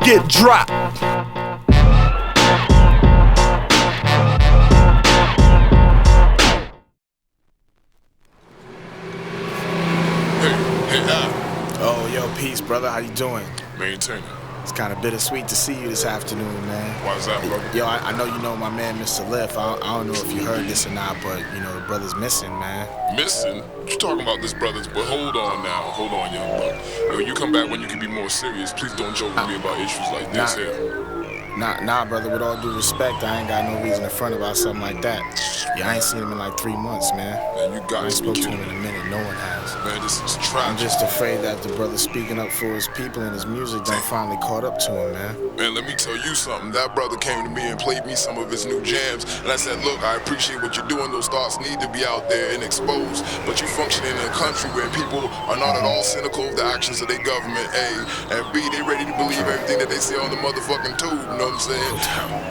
get dropped. Oh, yo, peace, brother. How you doing? Maintaining. It's kind of bittersweet to see you this afternoon, man. Why is that, brother? Yo, I know you know my man, Mr. Liff. I don't know if you heard this or not, but, you know, the brother's missing, man. Missing? What you talking about this, brothers? But hold on now. Hold on, young buck. Yo, you come back when you can be more serious. Please don't joke with me about issues like this here. Nah, brother, with all due respect, I ain't got no reason to front about something like that. Yeah, I ain't seen him in like 3 months, man. Man, you got I ain't to be spoke to kidding him in a minute, no one has. Man, this is tragic. I'm just afraid that the brother speaking up for his people and his music done finally caught up to him, man. Man, let me tell you something. That brother came to me and played me some of his new jams, and I said, look, I appreciate what you're doing. Those thoughts need to be out there and exposed, but you functioning in a country where people are not at all cynical of the actions of their government, A, and B, they ready to believe everything that they say on the motherfucking tube, you know what I'm saying?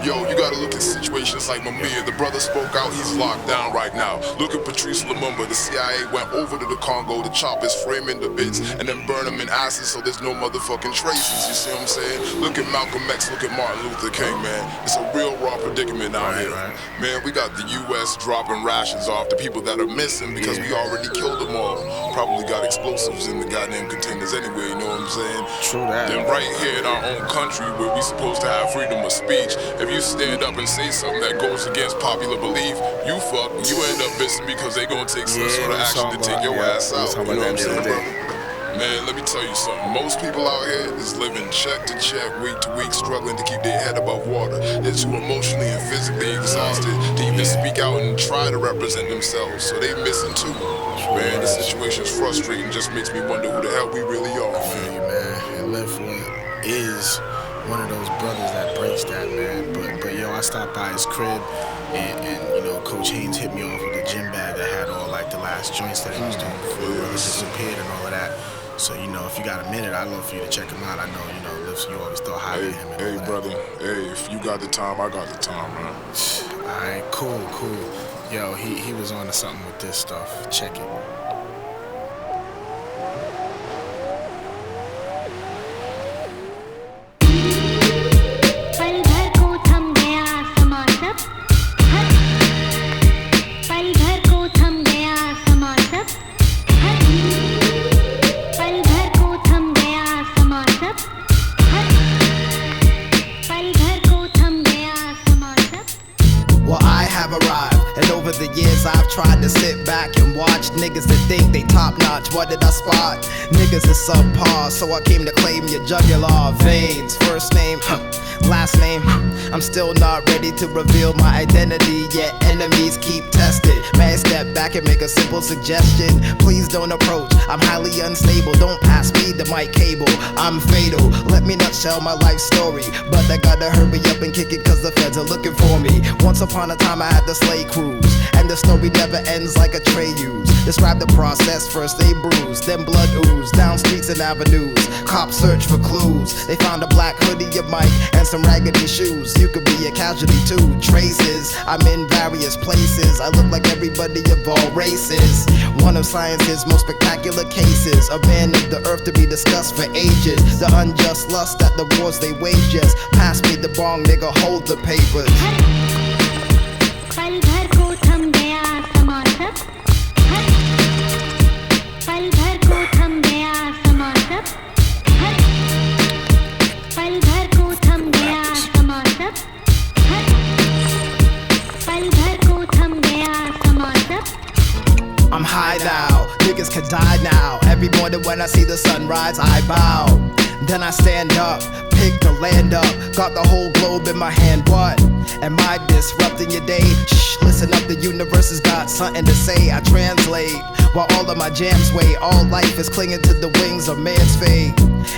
Yo, you gotta look at situations like Mamiya. The brother spoke out, he's locked down right now. Look at Patrice Lumumba. The CIA went over to the Congo to chop his frame into bits and then burn him in acid so there's no motherfucking traces, you see what I'm saying? Look at Malcolm X, look at Martin Luther King, man. It's a real raw predicament out here. Right. Man, we got the US dropping rations off to people that are missing because we already killed them all. Probably got explosives in the goddamn containers anyway, you know what I'm saying? True that. Then right here in our own country where we supposed to have freedom of speech, if you stand up and say something that goes against popular belief, you end up missing because they gonna take some sort of action to take your ass out. You know what I'm saying, brother? Man, let me tell you something. Most people out here is living check to check, week to week, struggling to keep their head above water. They're too emotionally and physically exhausted to even speak out and try to represent themselves. So they missing too. Man, the situation's frustrating. Just makes me wonder who the hell we really are. I feel you, man. And Liff is one of those brothers that breaks that, man. But yo, I stopped by his crib, and you know, Coach Haynes hit me off with a gym bag that had all like the last joints that he was doing before the brother disappeared and all of that. So, you know, if you got a minute, I'd love for you to check him out. I know, you know, Liff, you always thought highly of him. Hey, brother. Hey, if you got the time, I got the time, man. Alright, cool. Yo, he was on to something with this stuff. Check it. The years I've tried to sit back and watch niggas that think they top notch. What did I spot? Niggas is subpar, so I came to claim your jugular veins. First name, last name. I'm still not ready to reveal my identity, yet enemies keep testing. May I step back and make a simple suggestion? Please don't approach, I'm highly unstable. Don't pass me the mic cable, I'm fatal. Let me nutshell my life story, but I gotta hurry up and kick it cause the feds are looking for me. Once upon a time I had the slave cruise, and the story never ends like a tray use. Describe the process, first they bruise, then blood ooze down streets and avenues. Cops search for clues, they found a black hoodie, a mic, and some raggedy shoes. You could be a casualty too, traces, I'm in various places. I look like everybody of all races. One of science's most spectacular cases, a man of the earth to be discussed for ages. The unjust lust that the wars they wage, just pass me the bong, nigga, hold the papers. I'm high now, niggas can die now. Every morning when I see the sunrise, I bow. Then I stand up, pick the land up. Got the whole globe in my hand, what? Am I disrupting your day? Shh, listen up, the universe has got something to say. I translate while all of my jams weigh. All life is clinging to the wings of man's fate,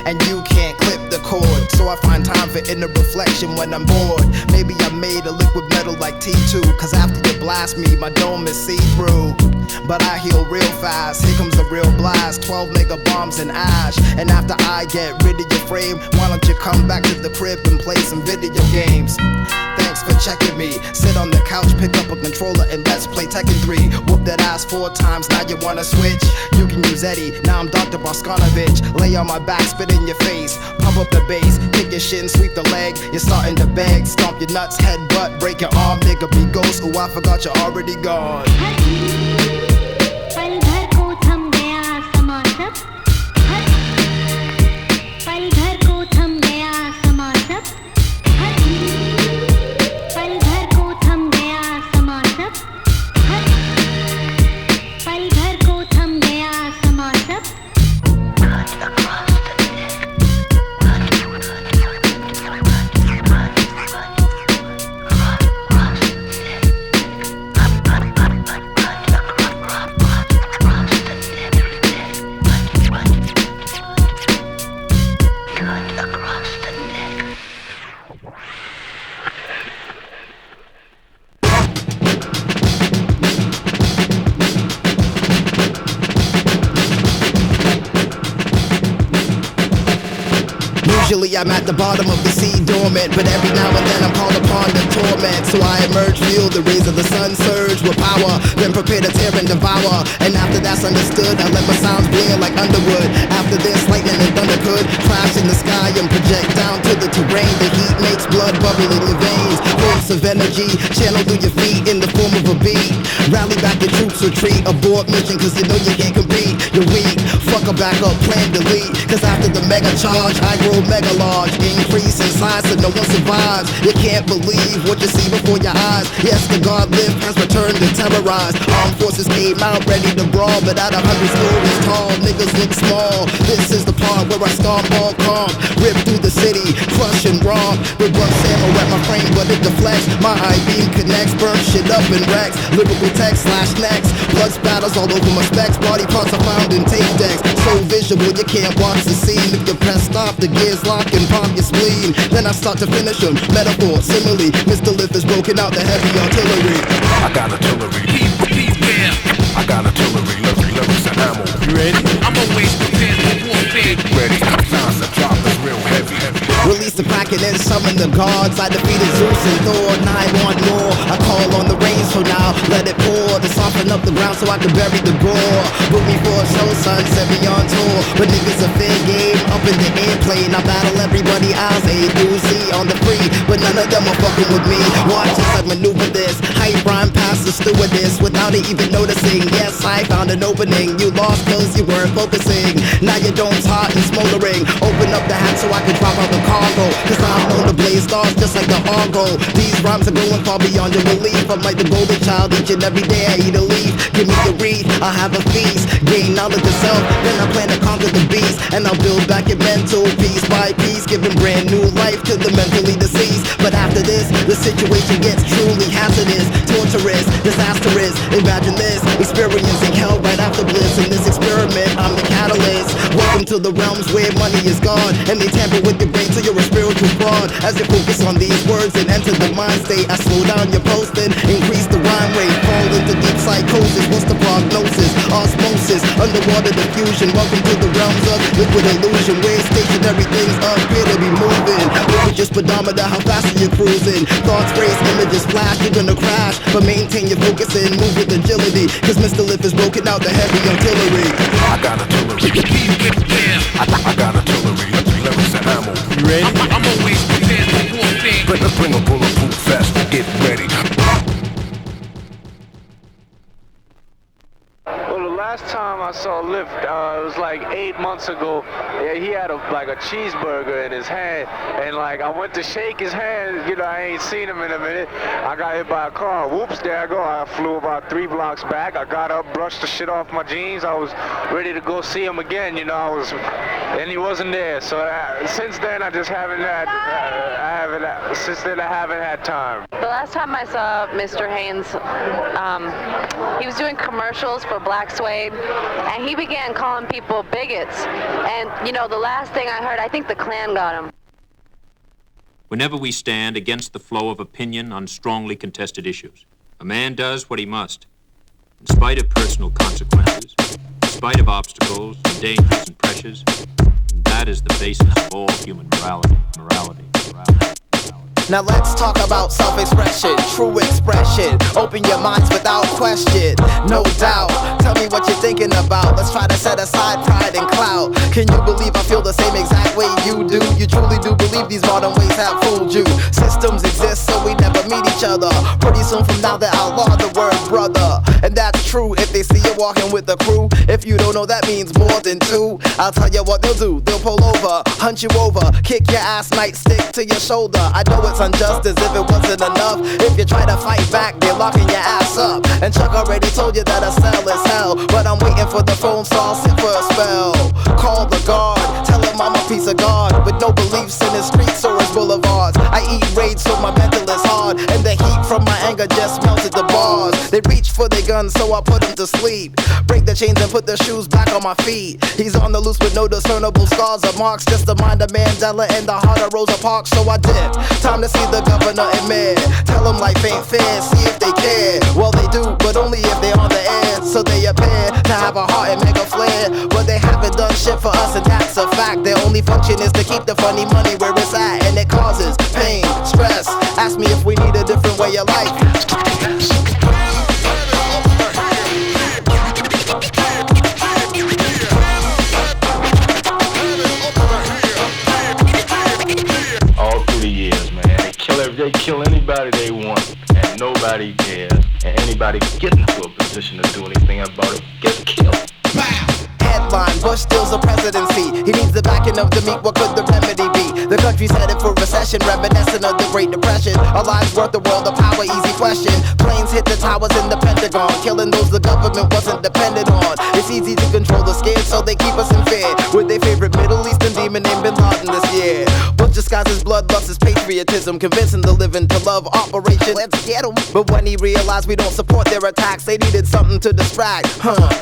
and you can't clip the cord. So I find time for inner reflection when I'm bored. Maybe I made a liquid metal like T2, cause after you blast me, my dome is see-through. but I heal real fast. Here comes a real blast, 12 mega bombs and ash. And after I get rid of your frame, why don't you come back to the crib and play some video games? Thanks for checking me. Sit on the couch, pick up a controller, and let's play Tekken 3. Whoop that ass 4 times, now you wanna switch? You can use Eddie, now I'm Dr. Boskanovich. Lay on my back, spit in your face, pump up the bass, kick your shin, sweep the leg. You're starting to beg, stomp your nuts, head butt, break your arm, nigga be ghost. Ooh, I forgot you're already gone. पल भर को थम गया समा सब पल भर को थम गया समा सब पल भर को थम गया समा सब पल भर को थम गया समा सब Usually I'm at the bottom of the sea dormant, but every now and then I'm called upon to torment. So I emerge, feel the rays of the sun surge with power, then prepare to tear and devour. And after that's understood, I let my sounds blare like Underwood. After this, lightning and thunder could crash in the sky and project down to the terrain. The heat makes blood bubble in your veins, force of energy channel through your feet in the form of a beat. Rally back your troops, retreat, abort mission, cause you know you can't compete. You're weak, fuck a backup, plan delete. Cause after the mega charge, I grow mega large, increase in size so no one survives. You can't believe what you see before your eyes. Yes, the God lift has returned to terrorize. Armed forces came out ready to brawl, but at 100 stories tall, niggas look small. This is the part where I stomp all calm, rip through the city, crush and romp. With one ammo at my frame, but it deflects. My I-beam connects, burn shit up in wrecks. Lyrical text slash necks, blood spatters all over my specs. Body parts are found in tape decks, so visual you can't watch the scene. If you press stop, the gears lock and pop your spleen. Then I start to finish them, metaphor, simile. Mr. Lift is broken out the heavy artillery. I got artillery. I got artillery, lyrics and ammo. You ready? I'm always prepared for warfare. Ready, sounds the drop is real heavy. Release the packet and summon the gods. I defeated Zeus and Thor, now I want more. I call on the rains for now, let it pour to soften up the ground so I can bury the gore. Book me for a show, son, send me on tour. But niggas a fair game, up in the airplane. I battle everybody else, A through Z on the free, but none of them are fucking with me. Watch as I maneuver this, hype rhyme past the stewardess without it even noticing. Yes, I found an opening, you lost cause you weren't focusing. Now your dome's hot and smoldering. Open up the hatch so I can drop out the cargo, cause I'm known to blaze stars just like the Argo. These rhymes are going far beyond your belief. I'm like the golden child, each and every day I eat a leaf. Give me the wreath, I'll have a feast. Gain knowledge of self, then I plan to conquer the beast. And I'll build back your mental piece by piece, giving brand new life to the mentally deceased. But after this, the situation gets truly hazardous, torturous, disastrous. Imagine this, experiencing hell right after bliss. In this experiment, I'm the catalyst. Welcome to the realms where money is gone, and they tamper with your brain till you're a spiritual fraud. As you focus on these words and enter the mind state, I slow down your posting, increase the rhyme rate, fall into deep psychosis. What's the prognosis? Osmosis, underwater diffusion. Welcome to the realms of liquid illusion, where stationary things appear to be moving. Look at your speedometer, how fast are you cruising? Thoughts race, images flash, you're gonna crash. But maintain your focus and move with agility, cause Mr. Lift is broken out the heavy artillery. I got artillery. I got artillery, lyrics and ammo. You ready? I'm always prepared for warfare. Bring a bulletproof vest, get ready. Well, the last time I saw Lift, it was like 8 months ago. Yeah, he had like a cheeseburger in his hand, and like I went to shake his hand. You know, I ain't seen him in a minute. I got hit by a car. Whoops, there I go. I flew about 3 blocks back. I got up, brushed the shit off my jeans. I was ready to go see him again. You know, and he wasn't there. So since then, I just haven't had. Since then, I haven't had time. The last time I saw Mr. Haynes, he was doing commercials for Black Suede, and he began calling people bigots. And, you know, the last thing I heard, I think the Klan got him. Whenever we stand against the flow of opinion on strongly contested issues, a man does what he must. in spite of personal consequences, in spite of obstacles and dangers and pressures. And that is the basis of all human morality. Now let's talk about self-expression, true expression. Open your minds without question, no doubt. Tell me what you're thinking about. Let's try to set aside pride and clout. Can you believe I feel the same exact way you do? You truly do believe these modern ways have fooled you. Systems exist so we never meet each other. Pretty soon from now they outlaw the word brother. And that's true if they see you walking with the crew. If you don't know, that means more than two. I'll tell you what they'll do. They'll pull over, hunt you over, kick your ass, might stick to your shoulder. I know it's unjust as if it wasn't enough. If you try to fight back, they're locking your ass up. And Chuck already told you that a cell is hell, but I'm waiting for the phone, so I'll sit for a spell. Call the guard, tell him I'm a piece of God with no beliefs in his streets or his boulevards. I eat rage so my mental is hard, and the heat from my anger just melted the bars. They reach for their guns, so I put him to sleep. Break the chains and put the shoes back on my feet. He's on the loose with no discernible scars or marks, just the mind of Mandela and the heart of Rosa Parks. So I dip. Time to see the governor and mayor. Tell them life ain't fair, see if they care. Well, they do, but only if they're on the air. So they appear to have a heart and make a flare. But they haven't done shit for us, and that's a fact. Their only function is to keep the funny money where it's at, and it causes pain, stress. Ask me if we need a different way of life. They kill anybody they want, and nobody cares, and anybody get into a position to do anything about it gets killed. Headline, Bush steals the presidency. He needs the backing of the meek, what could the remedy be? The country's headed for recession, reminiscent of the Great Depression. Our lives worth the world of power, easy question. Planes hit the towers in the Pentagon, killing those the government wasn't dependent on. It's easy to control the scared, so they keep us in fear. With their favorite Middle Eastern demon named Bin Laden this year. Bush disguises bloodlust as patriotism, convincing the living to love Operation Let's Get 'em. But when he realized we don't support their attacks, they needed something to distract.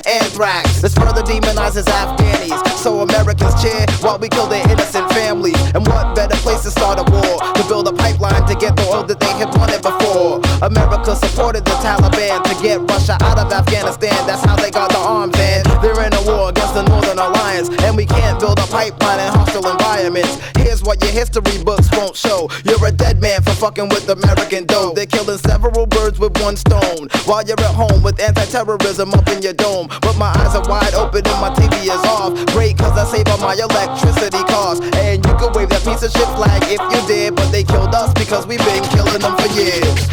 Anthrax. This further demonizes Afghanis, so Americans cheer while we kill their innocent families. And what better place to start a war? To build a pipeline to get the oil that they had wanted before. America supported the Taliban to get Russia out of Afghanistan. That's how they got the arms, and they're in a war against the Northern Alliance. And we can't build a pipeline in hostile environments. Here's what your history books won't show. You're a dead man for fucking with American dough. They're killing several birds with one stone, while you're at home with anti-terrorism up in your dome. But my eyes are wide open and my TV is off. Great, cause I save on my electricity costs. And you can wave that piece of shit flag if you did, but they killed us because we've been killing them for years.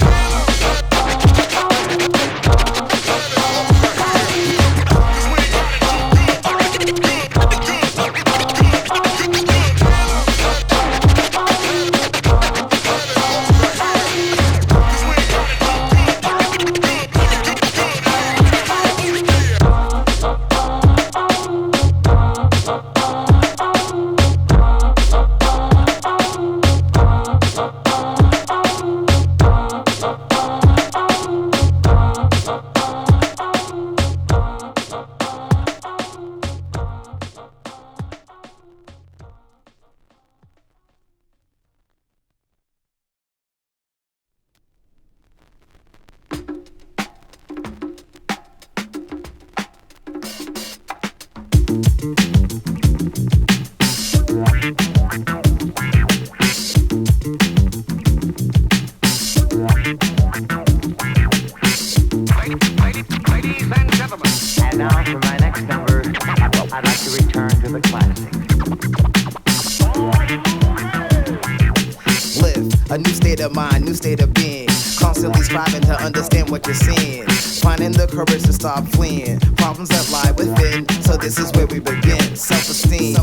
Stop fleeing problems that lie within. So this is where we begin. Self-esteem,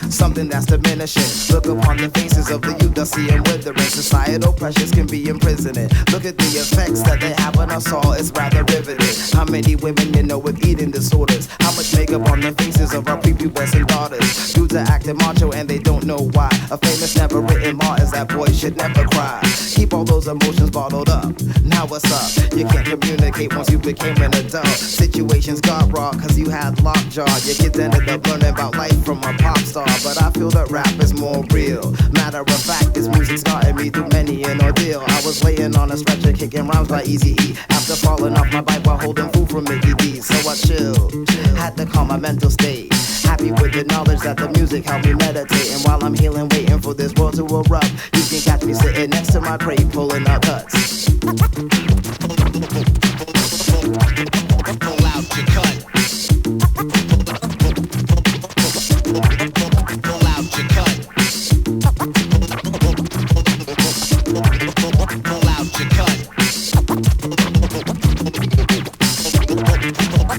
something that's diminishing. Look upon the faces of the youth, I see them withering. Societal pressures can be imprisoning. Look at the effects that they have on us all, it's rather riveting. How many women you know with eating disorders? How much makeup on the faces of our prepubescent daughters? Dudes are acting macho and they don't know why. A famous never written law is that boys should never cry. Keep all those emotions bottled up. up? Now what's up? You can't communicate once you became an adult. Situations got raw cause you had lockjaw. Your kids ended up learning about life from a pop star. But I feel that rap is more real. Matter of fact, this music started me through many an ordeal. I was laying on a stretcher kicking rhymes by Eazy-E after falling off my bike while holding food from Mickey D. So I chilled, had to calm my mental state. Happy with the knowledge that the music helped me meditate. And while I'm healing, waiting for this world to erupt, you can catch me sitting next to my crate pulling out cuts. Pull out your cut. Pull out your cut. Pull out your cut.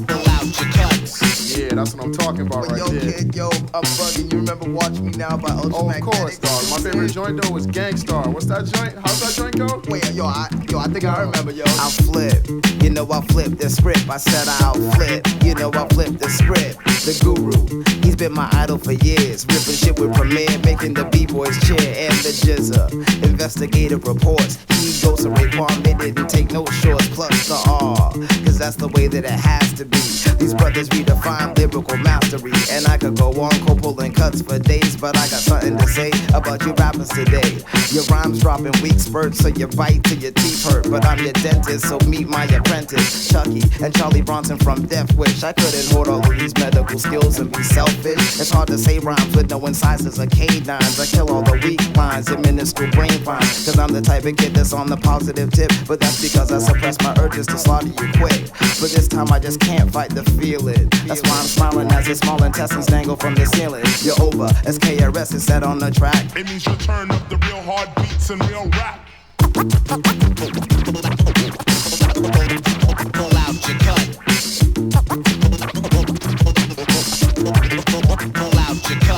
Pull out your cuts. Yeah, that's what I'm talking about right there. Yo, kid, yo, I'm bugging. You remember Watch Me Now by Ultra Oh, of Magnetic? course, dog. My favorite joint though was Gangstar. What's that joint? How's that joint go? Wait, I think I remember, yo. I'll flip, you know I flip the script. I said I'll flip, you know I flip the script. The guru, he's been my idol for years. Ripping shit with Premier, making the B-boys cheer. And the Jizza, investigative reports. He goes to Raekwon, they didn't take no shorts. Plus the R, cause that's the way that it has to be. These brothers redefine lyrical mastery. And I could go on pulling cuts for days, but I got something to say about you rappers today. Your rhymes dropping weak spurts, so you bite till your teeth hurt. But I'm your dentist, so meet my apprentice, Chucky and Charlie Bronson from Death Wish. I couldn't hold all of these medical skills and be selfish. It's hard to say rhymes with no incisors or canines. I kill all the weak lines in minuscule brain finds. Cause I'm the type of kid that's on the positive tip. But that's because I suppress my urges to slaughter you quick. But this time I just can't fight the feeling. That's why I'm smiling as your small intestines dangle from the ceiling. You're over, as KRS is set on the track. It means you turn up the real hard beats and real rap. Pull out your cut. Pull out your cut. Pull out your cut. Pull out your cut. Pull out your cut.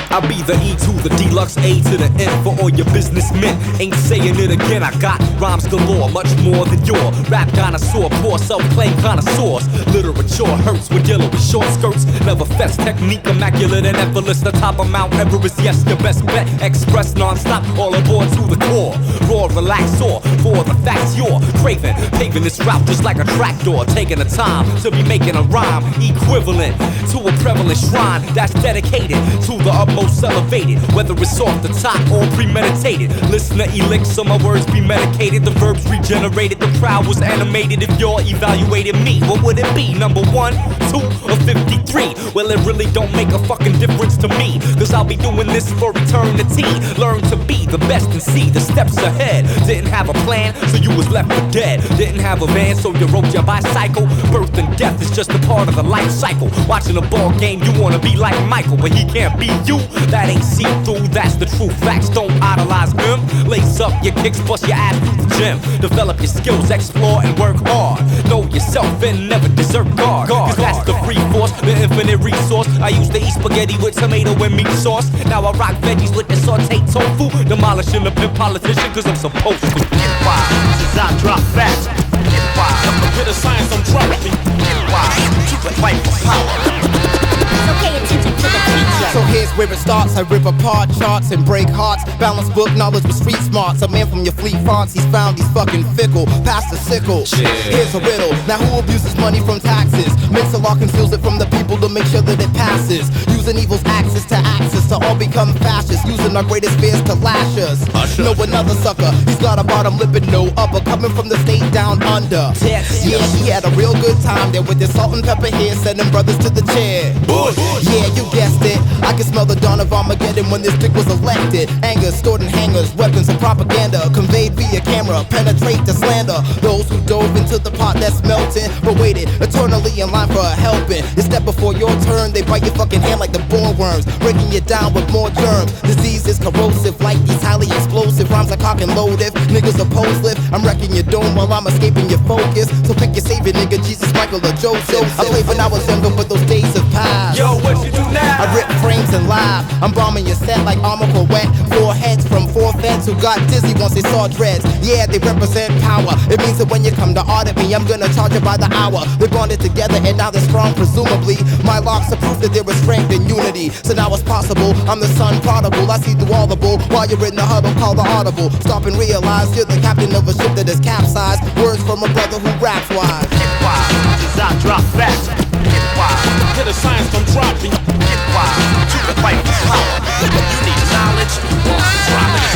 I'll be the E to the deluxe A to the N for all your businessmen. Ain't saying it again, I got rhymes galore, much more than your rap dinosaur, poor self-claimed connoisseurs. Literature hurts when dealing with short skirts. Never fest technique, immaculate and effortless. The top of Mount Everest, yes, your best bet. Express non-stop, all aboard to the core. Raw, relax, or for the facts you're craving. Paving this route just like a tractor. Taking the time to be making a rhyme equivalent to a prevalent shrine that's dedicated to the utmost elevated, whether it's off the top or premeditated. Listener elixir, my words be medicated, the verbs regenerated, the crowd was animated. If y'all evaluated me, what would it be? Number 1, 2, or 53? Well, it really don't make a fucking difference to me, cause I'll be doing this for eternity. Learn to be the best and see the steps ahead. Didn't have a plan, so you was left for dead. Didn't have a van, so you rode your bicycle. Birth and death is just a part of the life cycle. Watching a ball game, you wanna be like Michael, but he can't be you. That ain't see-through, that's the true facts. Don't idolize him. Lace up your kicks, bust your ass through the gym. Develop your skills, explore and work hard. Know yourself and never desert guard. Cause that's the free force, the infinite resource. I used to eat spaghetti with tomato and meat sauce. Now I rock veggies with the sauteed tofu. Demolishing the pimp politician cause I'm supposed to. Get wild, since I drop facts. Get wild, a bit of science don't drop me. Get wild, keep it fight for power. So pay attention to the teacher. So here's where it starts. I rip apart charts and break hearts. Balance book knowledge with street smarts. A man from your fleet fonts, he's found he's fucking fickle. Past the sickle. Yeah. Here's a riddle. Now who abuses money from taxes? Makes a law, conceals it from the people to make sure that it passes. Using evil's axis to axis to all become fascists. Using our greatest fears to lash us. Know another sucker. He's got a bottom lip and no upper. Coming from the state down under. Yeah, he had a real good time there with his salt and pepper here, sending brothers to the chair. Yeah, you guessed it. I can smell the dawn of Armageddon when this dick was elected. Anger stored in hangars, weapons of propaganda conveyed via camera, penetrate the slander. Those who dove into to the pot that's melting, but waited eternally in line for a helping. You step before your turn, they bite your fucking hand like the boreworms, breaking you down with more germs. Disease is corrosive, like these highly explosive rhymes are cock and loaded. Niggas oppose lift, I'm wrecking your dome while I'm escaping your focus. So pick your savior, nigga, Jesus, Michael, or Joseph. I played when I was younger, but those days have passed. Yo, what you do now? I rip frames and live. I'm bombing your set like armor wet. 4 heads from 4 feds who got dizzy once they saw dreads. Yeah, they represent power. It means that when you come to audit me, I'm gonna charge you by the hour. They bonded together and now they're strong, presumably. My locks are proof that there is strength and unity. So now it's possible, I'm the son prodigal. I see through all the bull while you're in the huddle, call the audible. Stop and realize you're the captain of a ship that is capsized. Words from a brother who raps wise. Get wild, cause I drop facts. Get wild, till the science come dropping. Get wild, to the fight is power. You need knowledge, drop it.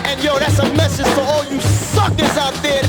And yo, that's a message for all you suckers out there.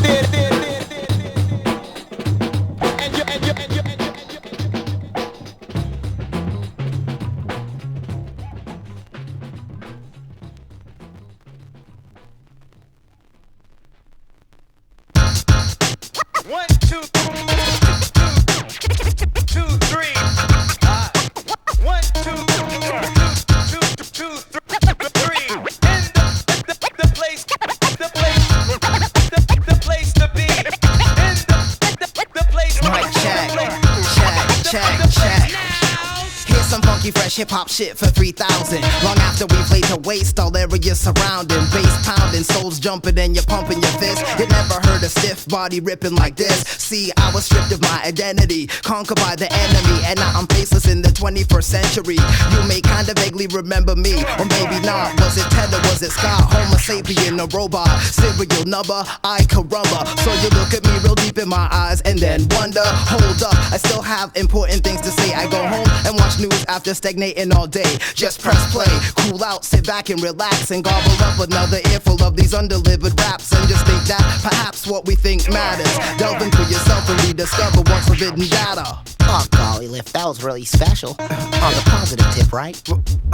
Hip-hop shit for 3,000. Long after we've laid to waste all areas surrounding. Bass pounding, souls jumping and you're pumping your fist. You never heard a stiff body ripping like this. See, I was stripped of my identity, conquered by the enemy, and now I'm faceless in the 21st century. You may kinda vaguely remember me, or maybe not. Was it Ted or was it Scott? Homo sapien, a robot, serial number, I carumba. So you look at me real deep in my eyes and then wonder, hold up, I still have important things to say. I go home and watch news after stagnating all day. Just press play, cool out, sit back and relax, and gobble up another earful of these undelivered raps, and just think that perhaps what we think matters. Delve into yourself and rediscover what's forbidden data. Oh golly, Lift, that was really special. On the positive tip, right?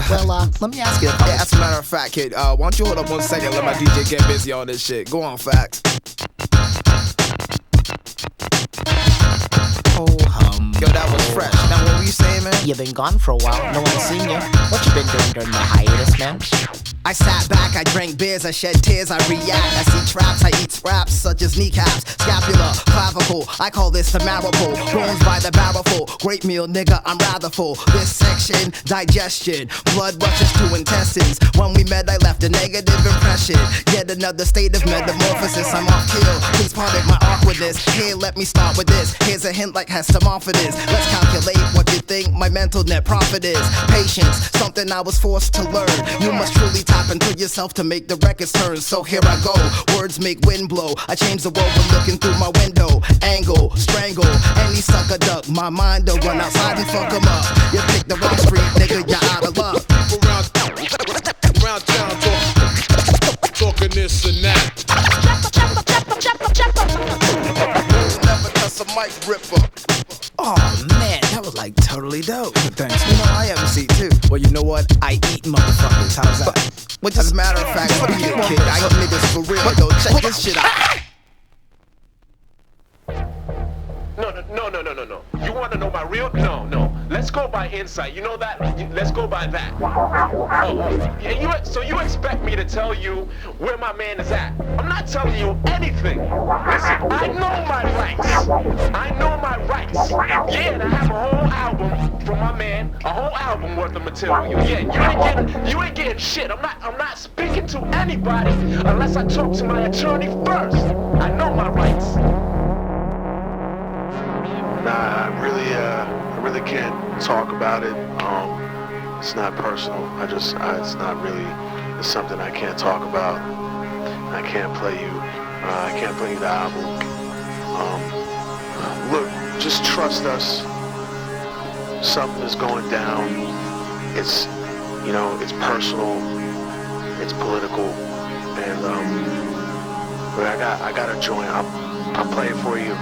Well, let me ask you a couple. Yeah, as a matter of fact, kid, why don't you hold up 1 second, let my DJ get busy on this shit. Go on, Facts. Oh, Yo, that was fresh. Now, what were you saying, man? You've been gone for a while. No one's seen you. What you been doing during the hiatus, man? I sat back, I drank beers, I shed tears, I react. I see traps, I eat scraps, such as kneecaps, scapula, clavicle. I call this the marrow pull. Bones by the barrel full. Great meal, nigga, I'm rather full. This section, digestion. Blood rushes to intestines. When we met, I left a negative impression. Yet another state of metamorphosis. I'm off kill. Please pardon my awkwardness. Here, let me start with this. Here's a hint like Hestamorphodus. Let's calculate what you think my mental net profit is. Patience, something I was forced to learn. You must truly tap into yourself to make the records turn. So here I go, words make wind blow. I change the world when looking through my window. Angle, strangle, any sucker duck. My mind to run outside and fuck 'em up. You pick the wrong street, nigga, you're out of luck. Around town talking this and that. Never touch a mic ripper. Oh man, that was like totally dope. Thanks. You know, I MC too. Well, you know what? I eat motherfuckers. How's that? Well, as a matter of fact, beat it, kid. I eat niggas for real, though. Check this shit out. No. You want to know my real? No. Let's go by insight. You know that? Let's go by that. Yeah, so you expect me to tell you where my man is at? I'm not telling you anything. Listen, I know my rights. Yeah, and I have a whole album from my man, a whole album worth of material. Yeah, you ain't getting shit. I'm not speaking to anybody unless I talk to my attorney first. I know my rights. Nah, I really can't talk about it. It's not personal. It's not really. It's something I can't talk about. I can't play you. I can't play you the album. Look, just trust us. Something is going down. It's, it's personal. It's political, and but I got a joint. I'll play it for you.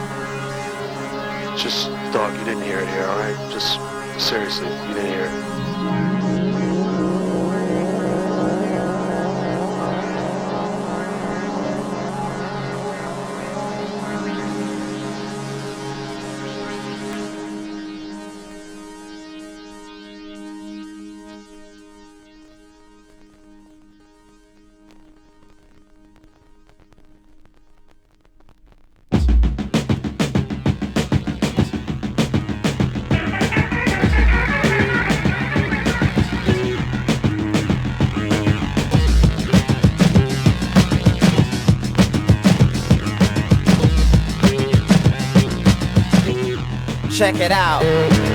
Just thought you didn't hear it here, alright? Just seriously, you didn't hear it. check it out.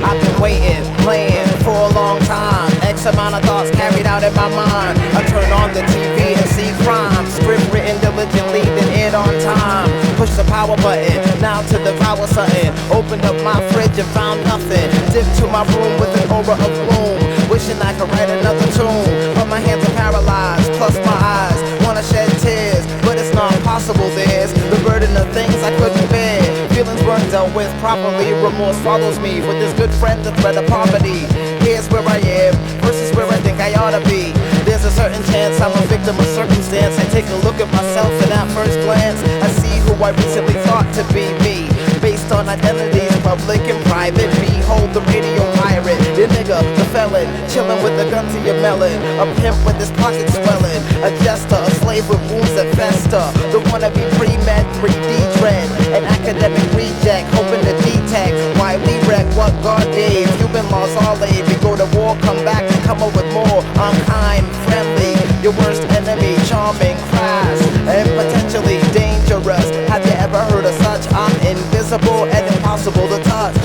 I've been waiting, playing for a long time. X amount of thoughts carried out in my mind. I turn on the TV and see crime. Script written diligently, then it on time. Push the power button, now to devour something. Opened up my fridge and found nothing. Dipped to my room with an aura of gloom. Wishing I could write another tune, but my hands are paralyzed, plus my eyes wanna shed tears, but it's not possible. There's the burden of things I couldn't bear. Feelings weren't dealt with properly. Remorse follows me with this good friend, the threat of poverty. Here's where I am, versus where I think I ought to be. There's a certain chance I'm a victim of circumstance. I take a look at myself and at first glance I see who I recently thought to be me. Based on identities, public and private. Behold the radio pirate, the nigga, the felon, chillin' with a gun to your melon. A pimp with his pockets swelling, a jester, a slave with wounds that fester. The wannabe pre-med, 3D dread, an academic reject, hoping to detect why we wreck what God gave. Human laws all aid, we go to war, come back and come up with more. I'm kind, friendly, your worst enemy, charming, crass, and potentially dangerous. Have you ever heard of such? I'm invisible and impossible to touch.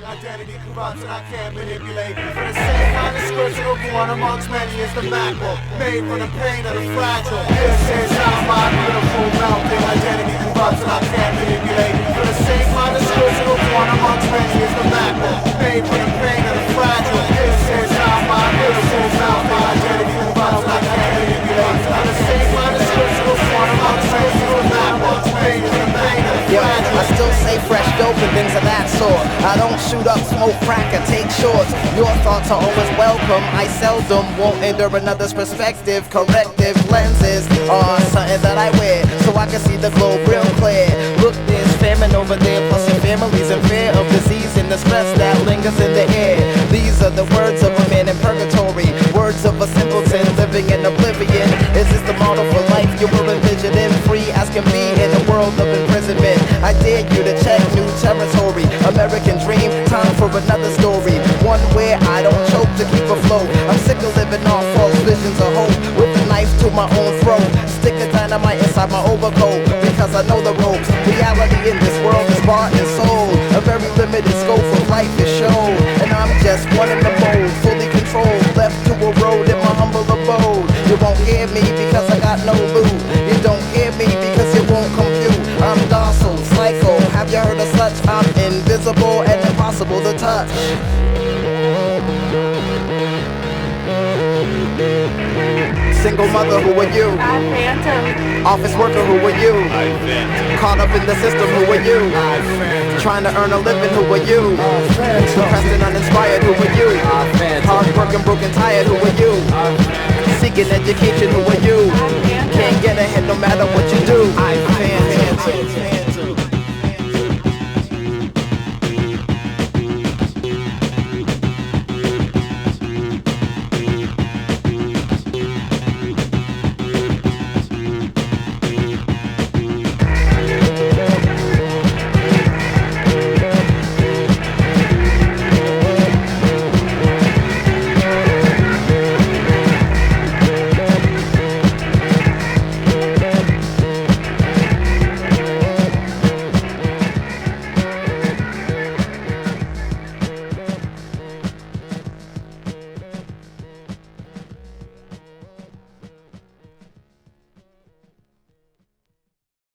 Identity corrupts and I can't manipulate. For the same kind of scriptural one amongst many is the mackerel, made from the pain of the fragile. This is how my beautiful melting identity corrupts and I can't manipulate. For the same kind of scriptural one amongst many is the mackerel, made from the pain of the fragile. This is how my beautiful melting identity corrupts and I can't manipulate. For the same kind of scriptural one amongst many is the mackerel, made from the pain of the fragile. I still say fresh dope and things of that sort. I don't shoot up, smoke crack, or take shorts. Your thoughts are always welcome. I seldom won't endure another's perspective. Corrective lenses are something that I wear so I can see the globe real clear. Look, there's famine over there, plus your family's in fear of disease and the stress that lingers in the air. These are the words of a man in purgatory, words of a simpleton living in oblivion. Is this the model for life you were envisioning? Free as can be in a world of imprisonment. I dare you to check new territory. American dream, time for another story. One where I don't choke to keep afloat. I'm sick of living off false visions of hope. With a knife to my own throat. Stick a dynamite inside my overcoat. Because I know the ropes. Reality in this world is bought and sold. A very limited scope of life is shown. And I'm just one in the mold. Fully controlled. Left to a road in my humble abode. You won't hear me because I got no loot. You don't hear me because it won't compute. I'm docile, psycho. Have you heard of such? I'm invisible and impossible to touch. Single mother, who are you? I'm Phantom. Office worker, who are you? I'm Phantom. Caught up in the system, who are you? Trying to earn a living, who are you? Depressed and uninspired, who are you? Hard working, broken, tired, who are you? Seeking education, who are you?